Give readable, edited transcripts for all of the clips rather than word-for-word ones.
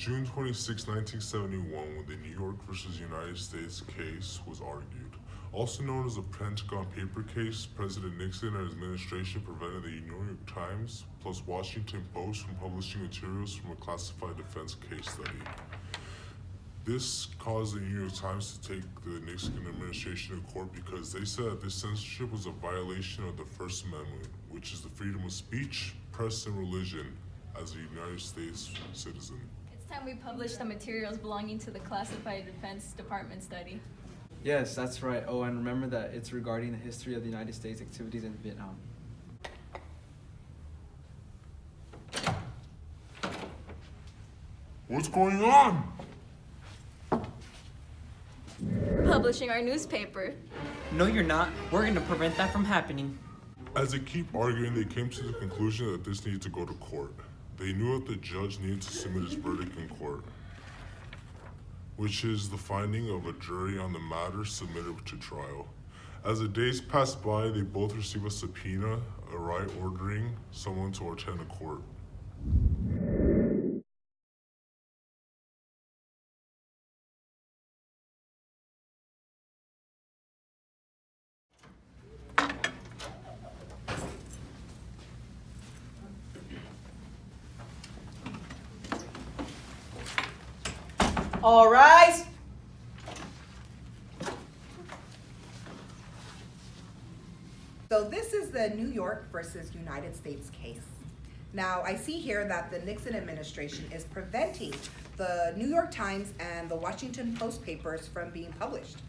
June 26, 1971, when the New York versus United States case was argued. Also known as the Pentagon paper case, President Nixon and his administration prevented the New York Times plus Washington Post from publishing materials from a classified defense case study. This caused the New York Times to take the Nixon administration to court because they said that this censorship was a violation of the First Amendment, which is the freedom of speech, press, and religion as a United States citizen. It's time we publish the materials belonging to the classified Defense Department study. Yes, that's right. Oh, and remember that it's regarding the history of the United States activities in Vietnam. What's going on? Publishing our newspaper. No, you're not. We're going to prevent that from happening. As they keep arguing, they came to the conclusion that this needed to go to court. They knew that the judge needed to submit his verdict in court, which is the finding of a jury on the matter submitted to trial. As the days passed by, they both received a subpoena, a right ordering someone to attend a court. All rise. So this is the New York versus United States case. Now, I see here that the Nixon administration is preventing the New York Times and the Washington Post papers from being published.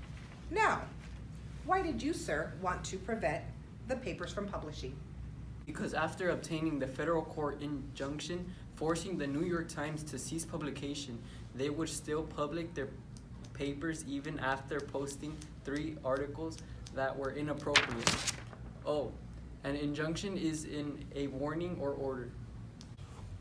Now, why did you, sir, want to prevent the papers from publishing? Because after obtaining the federal court injunction forcing the New York Times to cease publication, they would still publish their papers even after posting 3 articles that were inappropriate. Oh, an injunction is in a warning or order.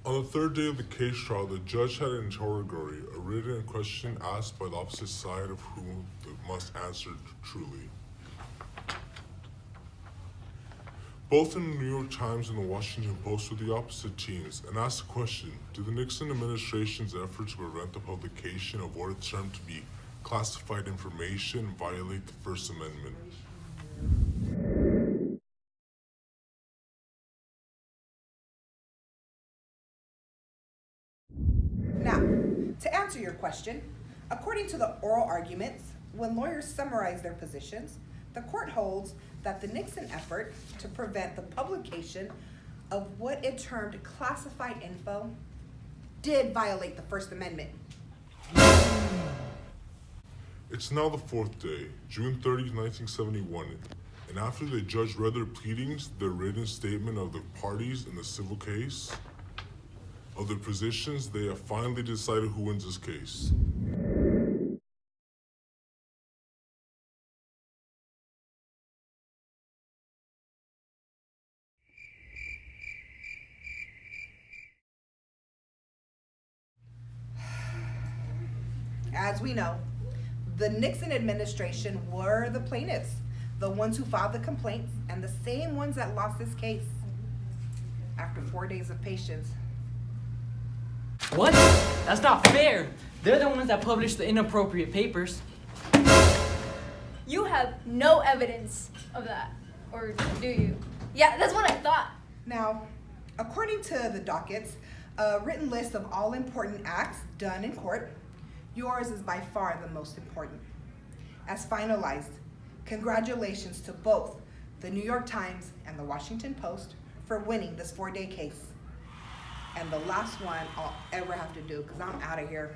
On the third day of the case trial, the judge had an interrogatory, a written question asked by the opposite side of whom must answer truly. Both in the New York Times and the Washington Post were the opposite teams and asked the question, did the Nixon administration's effort to prevent the publication of what it termed to be classified information violate the First Amendment? Now, to answer your question, according to the oral arguments, when lawyers summarize their positions, the court holds that the Nixon effort to prevent the publication of what it termed classified info did violate the First Amendment. It's now the 4th day, June 30, 1971, and after the judge read their pleadings, their written statement of the parties in the civil case, of their positions, they have finally decided who wins this case. As we know, the Nixon administration were the plaintiffs, the ones who filed the complaints, and the same ones that lost this case. After 4 days of patience. What? That's not fair. They're the ones that published the inappropriate papers. You have no evidence of that, or do you? Yeah, that's what I thought. Now, according to the dockets, a written list of all important acts done in court, yours is by far the most important. As finalized, congratulations to both the New York Times and the Washington Post for winning this 4-day case. And the last one I'll ever have to do, because I'm out of here.